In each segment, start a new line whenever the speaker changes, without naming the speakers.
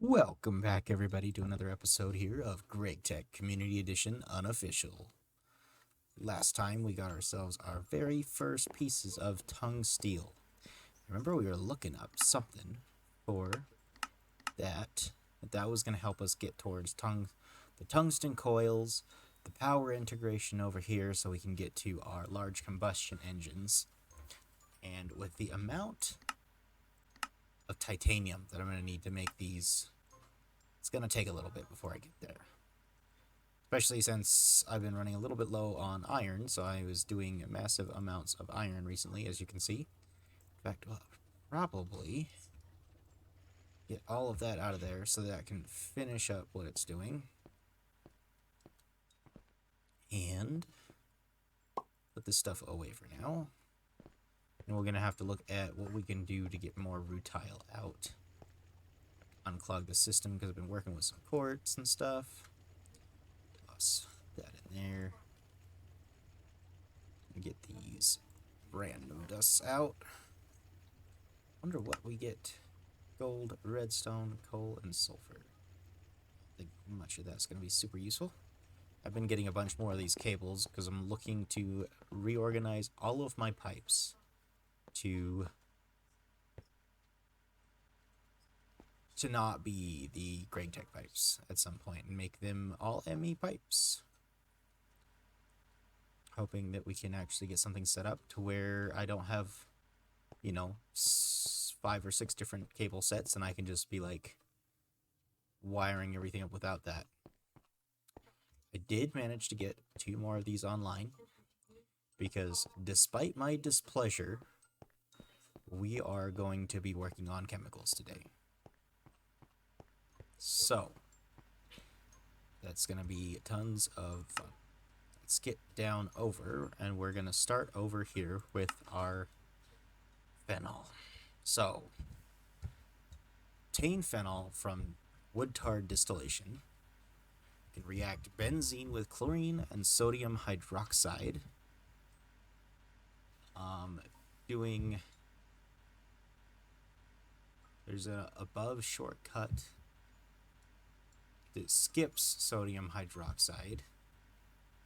Welcome back, everybody, to another episode here of Gregtech Community Edition Unofficial. Last time we got ourselves our very first pieces of tungsteel. Remember, we were looking up something for that was going to help us get towards the tungsten coils, the power integration over here, so we can get to our large combustion engines. And with the amount of titanium that I'm going to need to make these, it's going to take a little bit before I get there. Especially since I've been running a little bit low on iron, so I was doing massive amounts of iron recently, as you can see. In fact, I'll probably get all of that out of there so that I can finish up what it's doing. And put this stuff away for now. And we're going to have to look at what we can do to get more rutile out. Unclog the system because I've been working with some quartz and stuff. Toss that in there. Get these random dusts out. Wonder what we get. Gold, redstone, coal, and sulfur. I think much of that's going to be super useful. I've been getting a bunch more of these cables because I'm looking to reorganize all of my pipes to not be the Gregtech pipes at some point and make them all ME pipes. Hoping that we can actually get something set up to where I don't have, 5 or 6 different cable sets and I can just be like wiring everything up without that. I did manage to get 2 more of these online because despite my displeasure, we are going to be working on chemicals today. So, that's going to be tons of fun. Let's get down over, and we're going to start over here with our phenol. So, obtain phenol from wood tar distillation. You can react benzene with chlorine and sodium hydroxide. There's an above shortcut that skips sodium hydroxide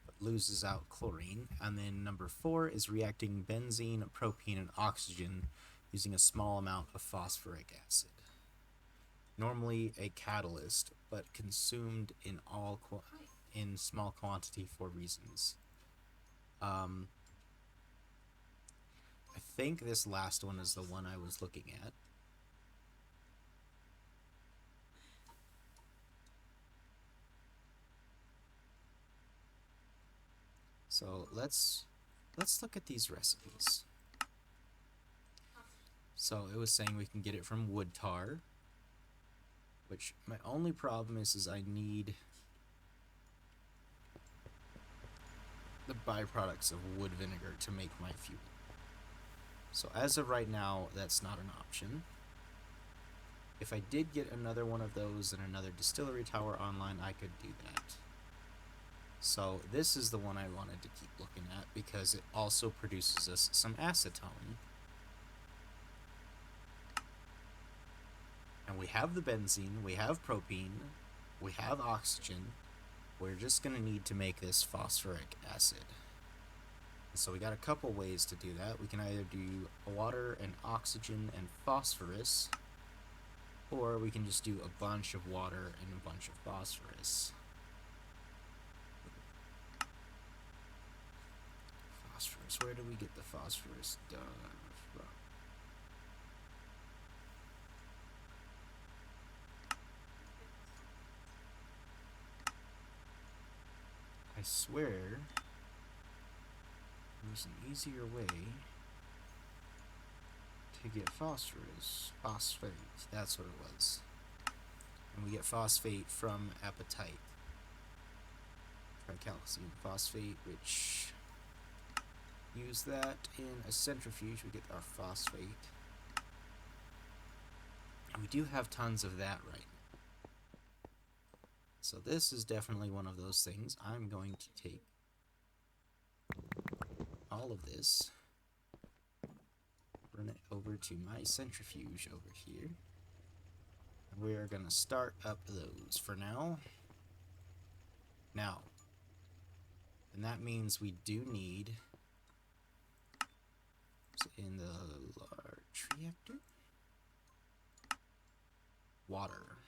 but loses out chlorine. And then number 4 is reacting benzene, propene, and oxygen using a small amount of phosphoric acid. Normally a catalyst, but consumed in small quantity for reasons. I think this last one is the one I was looking at. So let's look at these recipes. So it was saying we can get it from wood tar, which my only problem is I need the byproducts of wood vinegar to make my fuel. So as of right now, that's not an option. If I did get another one of those and another distillery tower online, I could do that. So this is the one I wanted to keep looking at because it also produces us some acetone. And we have the benzene, we have propene, we have oxygen. We're just going to need to make this phosphoric acid. So we got a couple ways to do that. We can either do water and oxygen and phosphorus, or we can just do a bunch of water and a bunch of phosphorus. Phosphorus, where do we get the phosphorus done from? I swear there's an easier way to get phosphorus. Phosphate, that's what it was. And we get phosphate from apatite. Tricalcium phosphate, which use that in a centrifuge, we get our phosphate. And we do have tons of that right now. So this is definitely one of those things. I'm going to take all of this, run it over to my centrifuge over here, and we're gonna start up those for now. Now, and that means we do need, in the large reactor, water.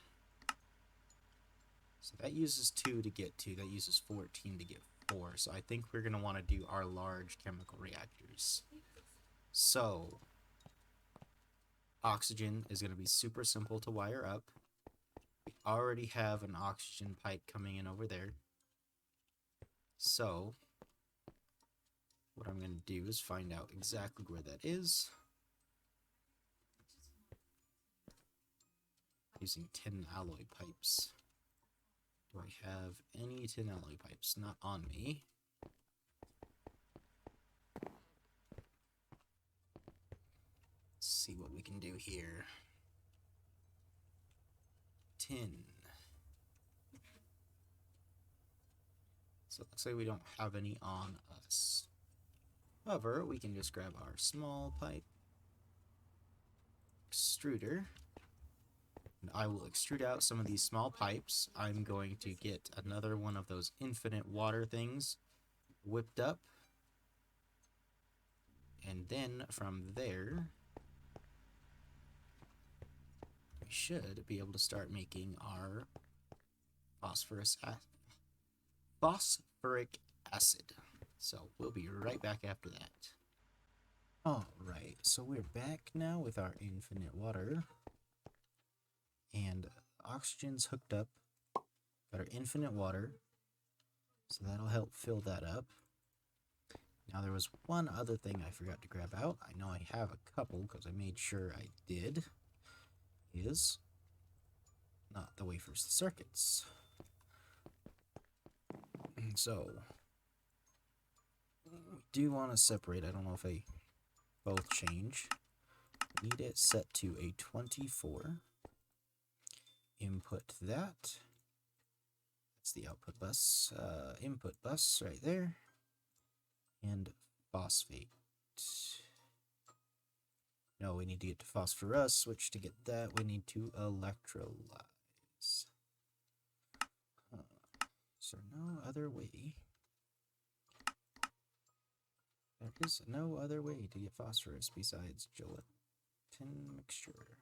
So that uses 2 to get 2, that uses 14 to get 4. So I think we're going to want to do our large chemical reactors. So, oxygen is going to be super simple to wire up. We already have an oxygen pipe coming in over there. So, what I'm going to do is find out exactly where that is. Using tin alloy pipes. Do I have any tin alloy pipes? Not on me. Let's see what we can do here. Tin. So it looks like we don't have any on us. However, we can just grab our small pipe extruder. And I will extrude out some of these small pipes. I'm going to get another one of those infinite water things whipped up. And then from there, we should be able to start making our phosphoric acid. So we'll be right back after that. Alright, so we're back now with our infinite water. And oxygen's hooked up. Got our infinite water. So that'll help fill that up. Now there was one other thing I forgot to grab out. I know I have a couple because I made sure I did. Is not the wafers, the circuits. So we do want to separate. I don't know if they both change. Need it set to a 24. Input that. That's the output bus. Input bus right there. And phosphate. No, we need to get to phosphorus, which to get that we need to electrolyze. Is there no other way? There is no other way to get phosphorus besides gelatin mixture.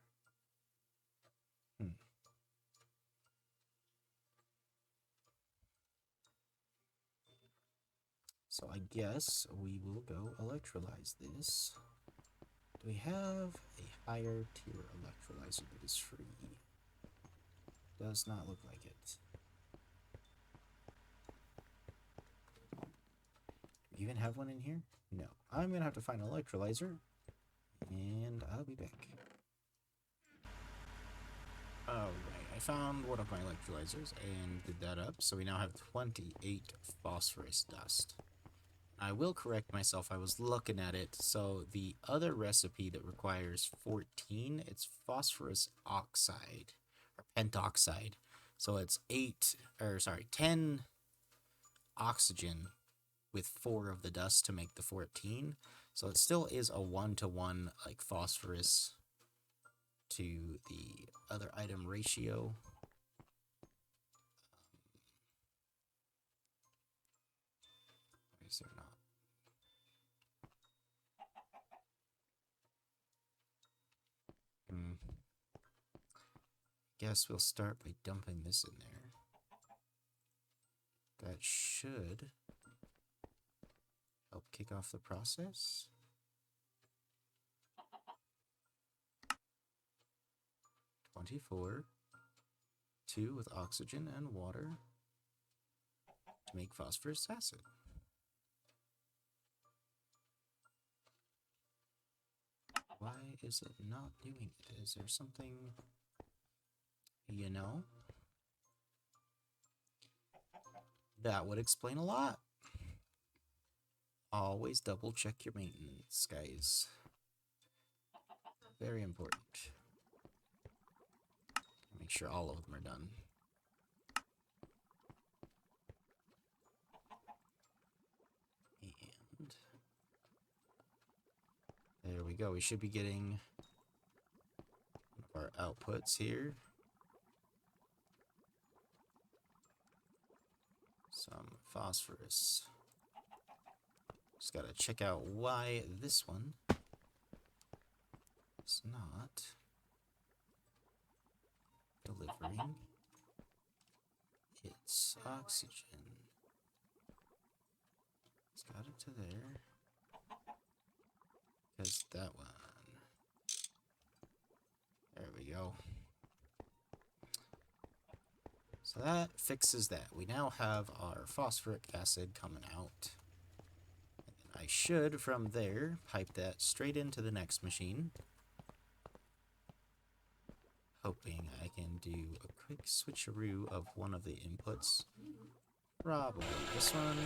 So I guess we will go electrolyze this. Do we have a higher tier electrolyzer that is free? Does not look like it. Do we even have one in here? No. I'm gonna have to find an electrolyzer, and I'll be back. Alright, I found one of my electrolyzers and did that up, so we now have 28 phosphorus dust. I will correct myself, I was looking at it, so the other recipe that requires 14, it's phosphorus oxide, or pentoxide. So it's 10 oxygen with 4 of the dust to make the 14. So it still is a 1-to-1 like phosphorus to the other item ratio. Is there not? Guess we'll start by dumping this in there. That should help kick off the process. (24) 2 with oxygen and water to make phosphorus acid. Why is it not doing it? Is there something, you know? That would explain a lot. Always double check your maintenance, guys. Very important. Make sure all of them are done. And there we go. We should be getting our outputs here. some phosphorus. Just gotta check out why this one is not delivering its oxygen. It's got it to there. Because that one. There we go. So that fixes that. We now have our phosphoric acid coming out. And then I should, from there, pipe that straight into the next machine. Hoping I can do a quick switcheroo of one of the inputs. Probably this one.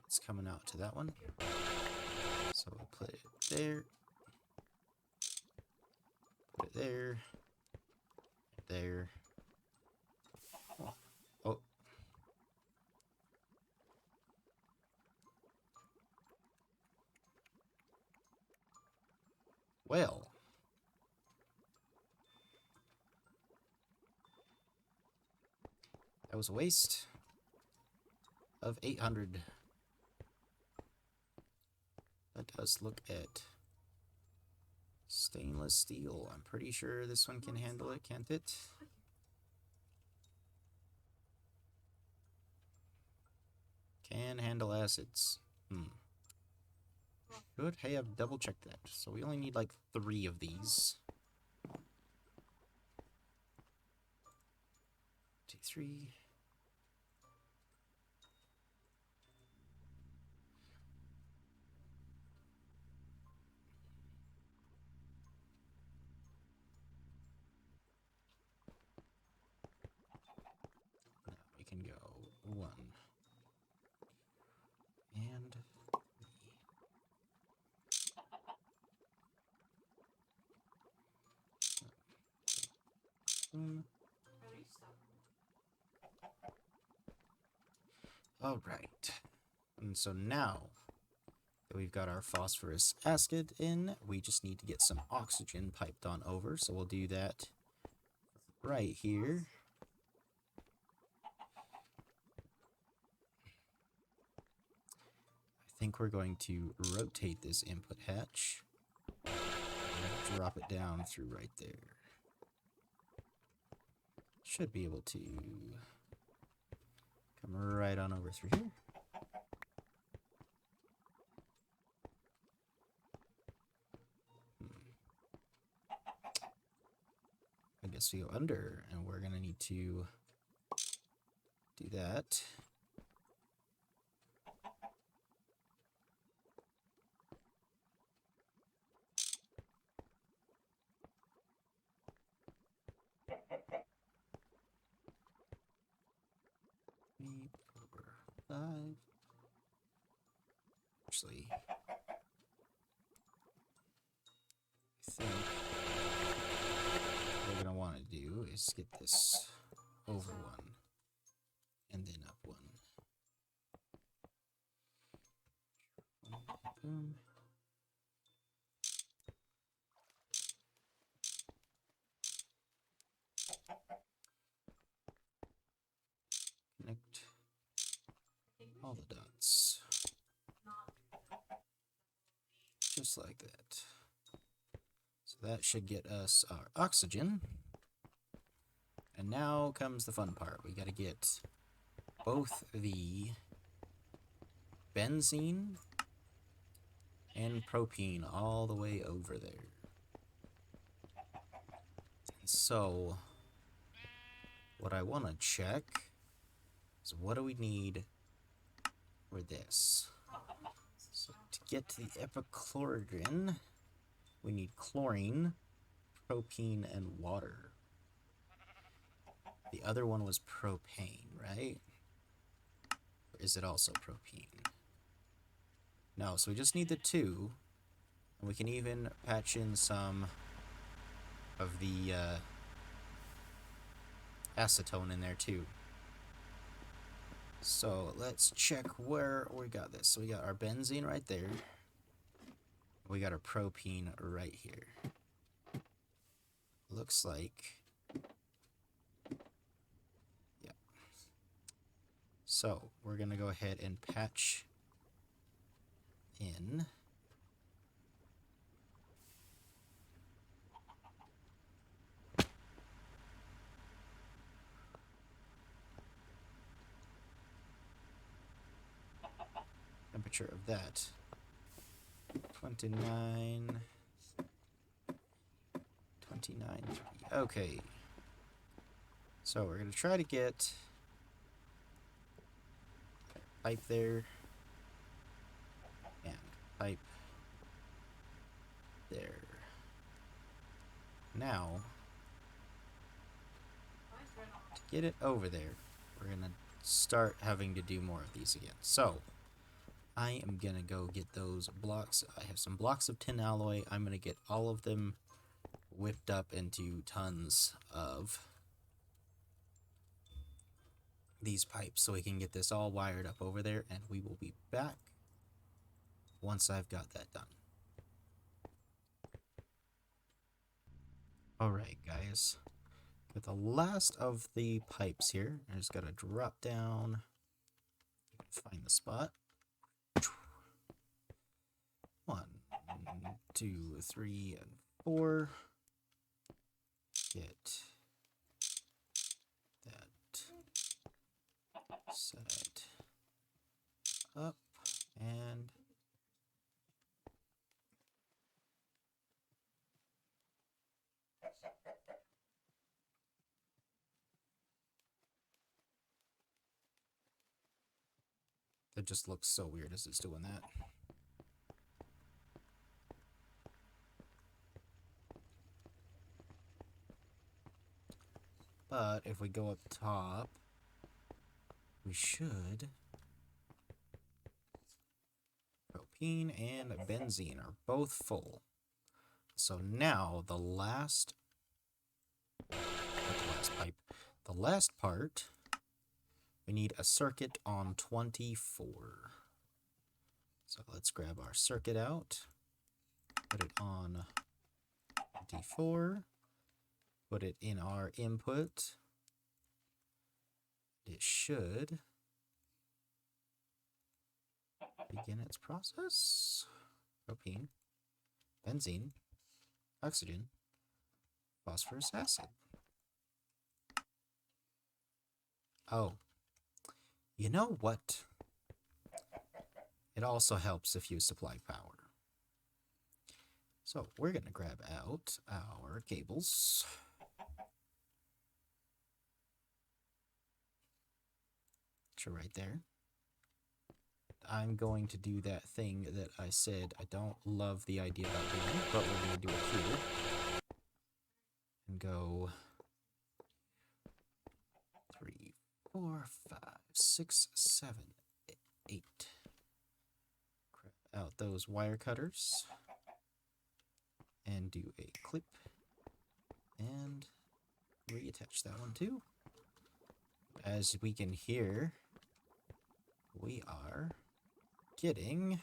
It's coming out to that one. So we'll put it there. Put it there. There. Oh. Well. That was a waste of 800. Let us look at stainless steel. I'm pretty sure this one can handle it, can't it? Can handle acids. Should have double checked that. So we only need like 3 of these. 3. Now we can go 1 and 3. All right. And so now that we've got our phosphorus acid in, we just need to get some oxygen piped on over. So we'll do that right here. I think we're going to rotate this input hatch and drop it down through right there. Should be able to come right on over through here. I guess we go under, and we're going to need to do that. Three, 4, 5. Actually, I think what we're going to want to do is get this over 1 and then up 1. Boom. Connect all the dots. Just like that. So that should get us our oxygen. And now comes the fun part. We got to get both the benzene and propene all the way over there. And so what I want to check is what do we need for this? So to get to the epichlorhydrin, we need chlorine, propene, and water. The other one was propane, right? Or is it also propene? No, so we just need the 2. And we can even patch in some of the acetone in there too. So let's check where we got this. So we got our benzene right there. We got our propene right here. Looks like, yeah. So we're going to go ahead and patch in temperature of that 29 29.3. Okay, so we're going to try to get pipe there and pipe there. Now, to get it over there, we're going to start having to do more of these again. So, I am going to go get those blocks. I have some blocks of tin alloy. I'm going to get all of them whipped up into tons of these pipes so we can get this all wired up over there, and we will be back once I've got that done. Alright guys, with the last of the pipes here, I just gotta drop down, find the spot. 1, 2, 3, and 4. Get that set up, and that just looks so weird as it's doing that. But if we go up top, we should... Propene and benzene are both full. So now the last... not the last pipe. The last part, we need a circuit on 24. So let's grab our circuit out, put it on 24, put it in our input. It should begin its process. Propene, benzene, oxygen, phosphorus acid. Oh, you know what? It also helps if you supply power. So we're going to grab out our cables. Which are right there. I'm going to do that thing that I said I don't love the idea about doing, but we're going to do it here. And go 3, 4, 5, 6, 7, 8. Grab out those wire cutters. And do a clip. And reattach that one too. As we can hear, we are getting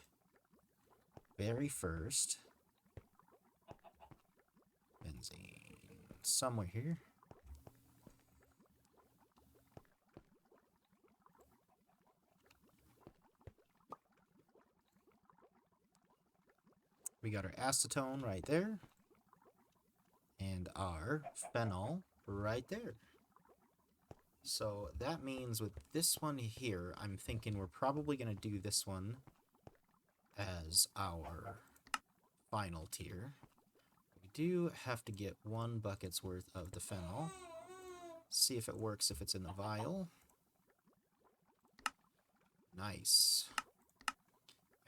very first benzene somewhere here. We got our acetone right there, and our phenol right there. So that means with this one here, I'm thinking we're probably going to do this one as our final tier. We do have to get 1 bucket's worth of the phenol. See if it works if it's in the vial. Nice.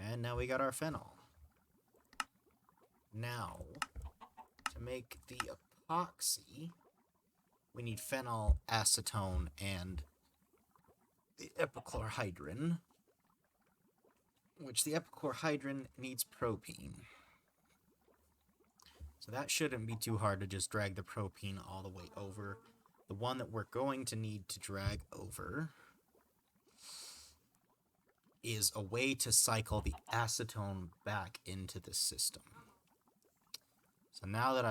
And now we got our phenol. Now, to make the epoxy, we need phenol, acetone, and the epichlorhydrin, which the epichlorhydrin needs propene. So that shouldn't be too hard to just drag the propene all the way over. The one that we're going to need to drag over is a way to cycle the acetone back into the system. So now that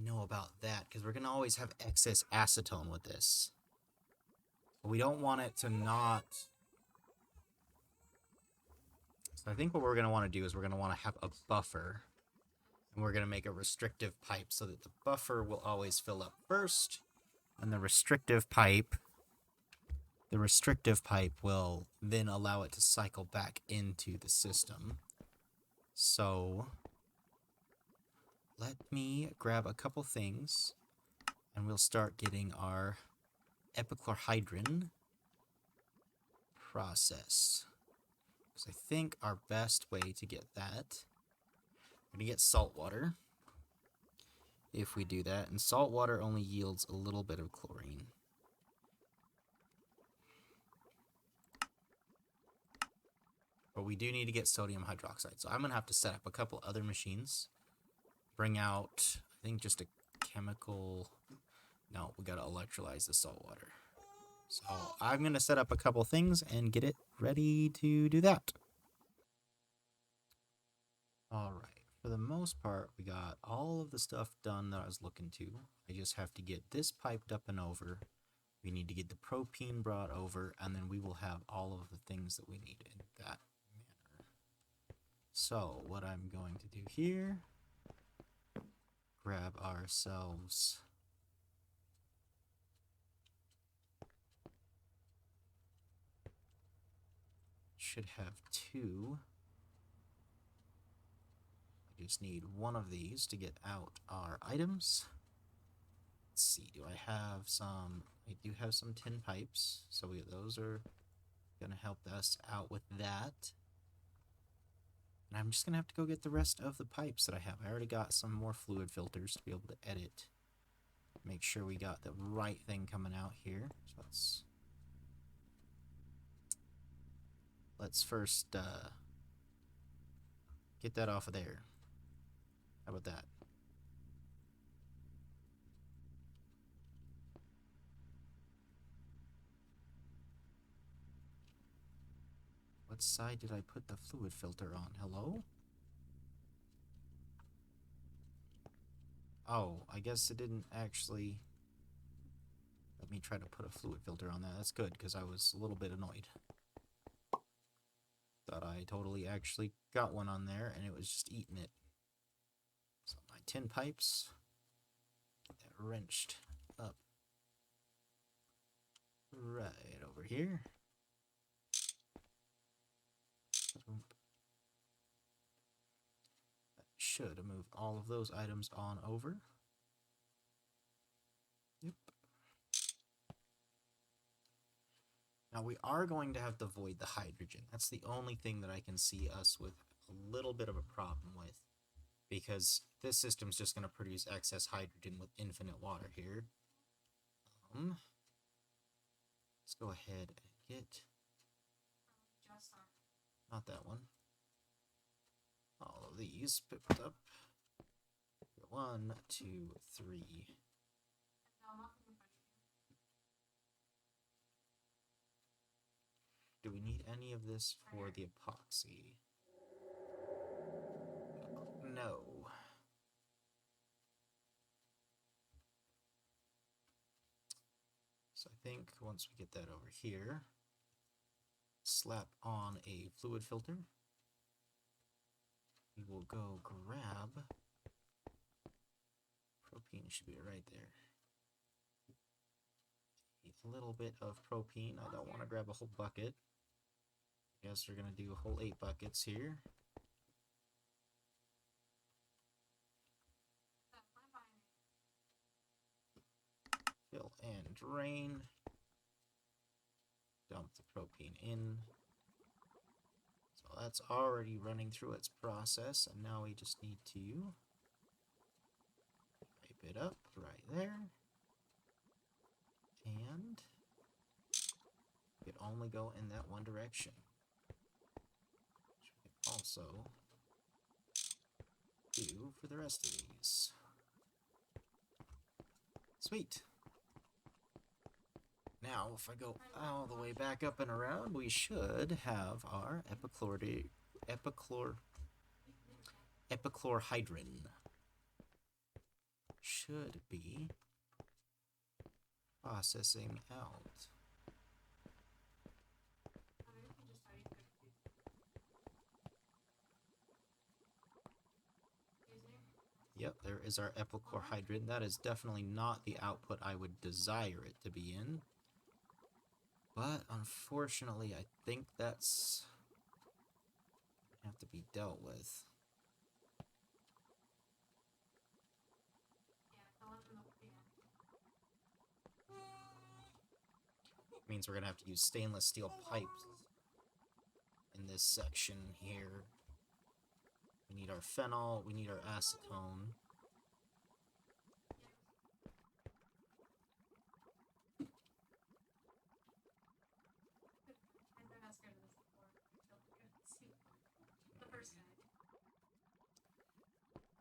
know about that, because we're going to always have excess acetone with this. But we don't want it to not... So I think what we're going to want to do is we're going to want to have a buffer. And we're going to make a restrictive pipe so that the buffer will always fill up first. And the restrictive pipe will then allow it to cycle back into the system. So let me grab a couple things and we'll start getting our epichlorhydrin process. Because I think our best way to get that, we're going to get salt water. If we do that, and salt water only yields a little bit of chlorine. But we do need to get sodium hydroxide. So I'm going to have to set up a couple other machines. Bring out, I think, just a chemical... No, we got to electrolyze the salt water. So I'm going to set up a couple things and get it ready to do that. Alright, for the most part, we got all of the stuff done that I was looking to. I just have to get this piped up and over. We need to get the propene brought over, and then we will have all of the things that we need in that manner. So, what I'm going to do here, grab ourselves should have two. I just need one of these to get out our items. Let's see, do I have some... I do have some tin pipes, so those are going to help us out with that. And I'm just going to have to go get the rest of the pipes that I have. I already got some more fluid filters to be able to edit. Make sure we got the right thing coming out here. So let's first get that off of there. How about that? What side did I put the fluid filter on? Hello? Oh, I guess it didn't actually... Let me try to put a fluid filter on that. That's good, because I was a little bit annoyed. Thought I totally actually got one on there, and it was just eating it. So my tin pipes, get that wrenched up right over here. That should move all of those items on over. Yep. Now we are going to have to void the hydrogen. That's the only thing that I can see us with a little bit of a problem with. Because this system's just going to produce excess hydrogen with infinite water here. Let's go ahead and get... Not that one. All of these picked up. 1, 2, 3. Do we need any of this for the epoxy? No. So I think once we get that over here, slap on a fluid filter. We will go grab... Propene should be right there. A little bit of propene. I don't want to grab a whole bucket. I guess we're going to do a whole 8 buckets here. Fill and drain. Dump the propene in. So that's already running through its process, and now we just need to pipe it up right there. And it can only go in that one direction. Which we can also do for the rest of these. Sweet. Now, if I go all the way back up and around, we should have our epichlorhydrin. should be processing out. Yep, there is our epichlorhydrin. That is definitely not the output I would desire it to be in. But unfortunately, I think that's have to be dealt with. Means we're gonna have to use stainless steel pipes in this section here. We need our phenol, we need our acetone.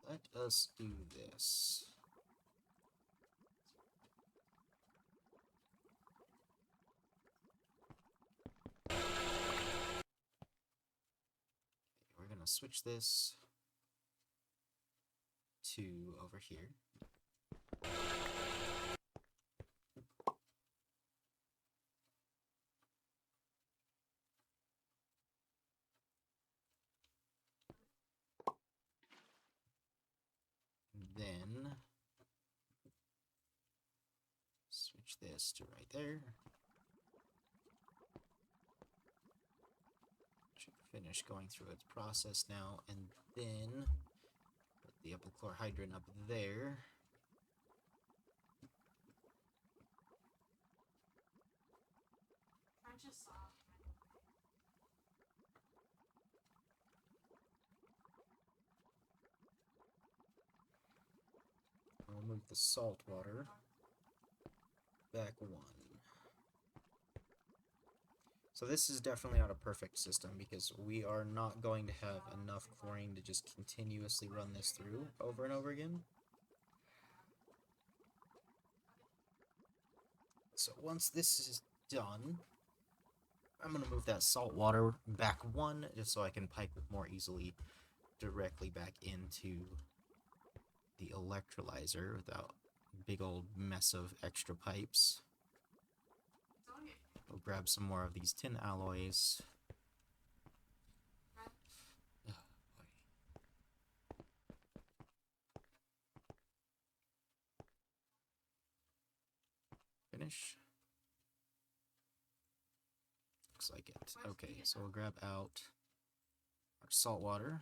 Let us do this. We're gonna switch this to over here. Then switch this to right there. Should finish going through its process now, and then put the epichlorhydrin up there. I'll move the salt water back one. So this is definitely not a perfect system because we are not going to have enough chlorine to just continuously run this through over and over again. So once this is done, I'm going to move that salt water back one just so I can pipe it more easily directly back into the electrolyzer without a big old mess of extra pipes. We'll grab some more of these tin alloys. Finish. Looks like it. Okay, so we'll grab out our salt water.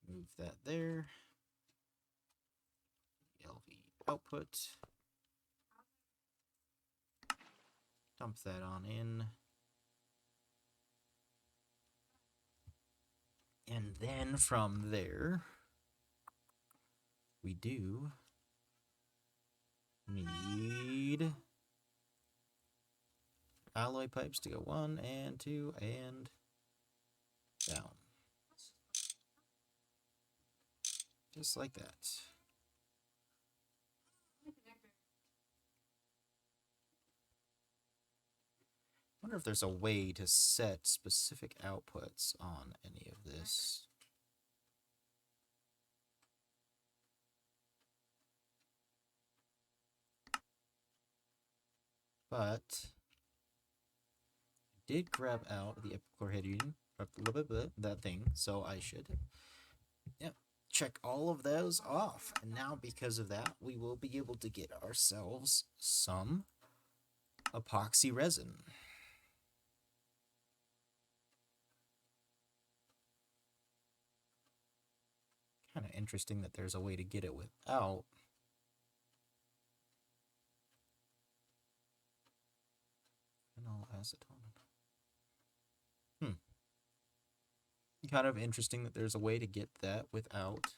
Move that there. LV output. Dump that on in. And then from there, we do need alloy pipes to go 1 and 2 and down. Just like that. I wonder if there's a way to set specific outputs on any of this. But I did grab out the epichlorhydrin, that thing, so I should check all of those off. And now because of that, we will be able to get ourselves some epoxy resin. Kind of interesting that there's a way to get it without. Phenol acetone. Kind of interesting that there's a way to get that without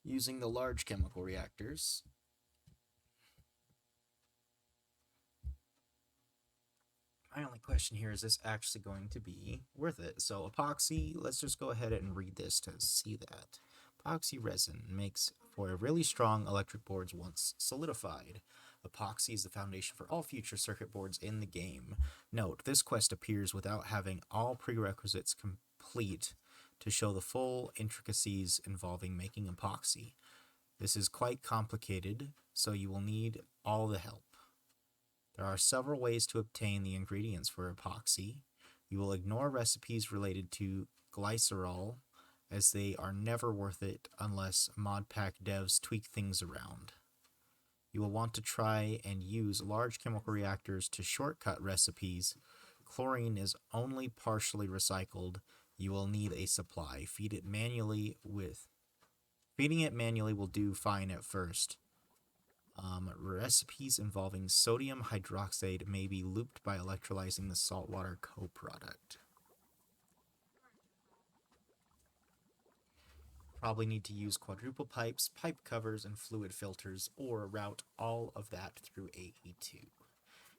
using the large chemical reactors. My only question here is this actually going to be worth it? So epoxy, let's just go ahead and read this to see that. Epoxy resin makes for really strong electric boards once solidified. Epoxy is the foundation for all future circuit boards in the game. Note, this quest appears without having all prerequisites complete to show the full intricacies involving making epoxy. This is quite complicated, so you will need all the help. There are several ways to obtain the ingredients for epoxy. You will ignore recipes related to glycerol, as they are never worth it unless modpack devs tweak things around. You will want to try and use large chemical reactors to shortcut recipes. Chlorine is only partially recycled. You will need a supply. Feeding it manually will do fine at first. Recipes involving sodium hydroxide may be looped by electrolyzing the saltwater co-product. Probably need to use quadruple pipes, pipe covers, and fluid filters, or route all of that through AE2.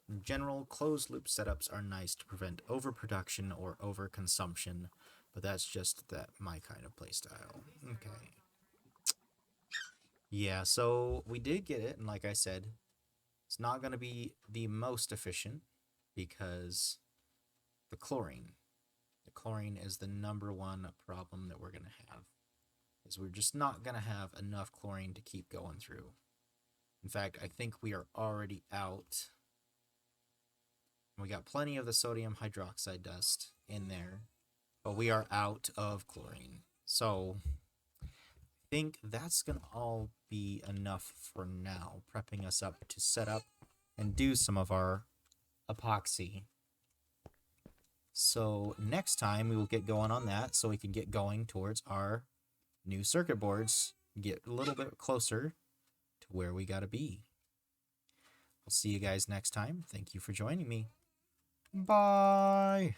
In general, closed loop setups are nice to prevent overproduction or overconsumption, but that's just my kind of playstyle. Okay. Yeah, so we did get it, and like I said, it's not going to be the most efficient because the chlorine is the number one problem that we're going to have. Is we're just not going to have enough chlorine to keep going through. In fact, I think we are already out. We got plenty of the sodium hydroxide dust in there, but we are out of chlorine. So I think that's going to all be enough for now, prepping us up to set up and do some of our epoxy. So next time we will get going on that so we can get going towards our new circuit boards, get a little bit closer to where we gotta be. I'll see you guys next time. Thank you for joining me. Bye!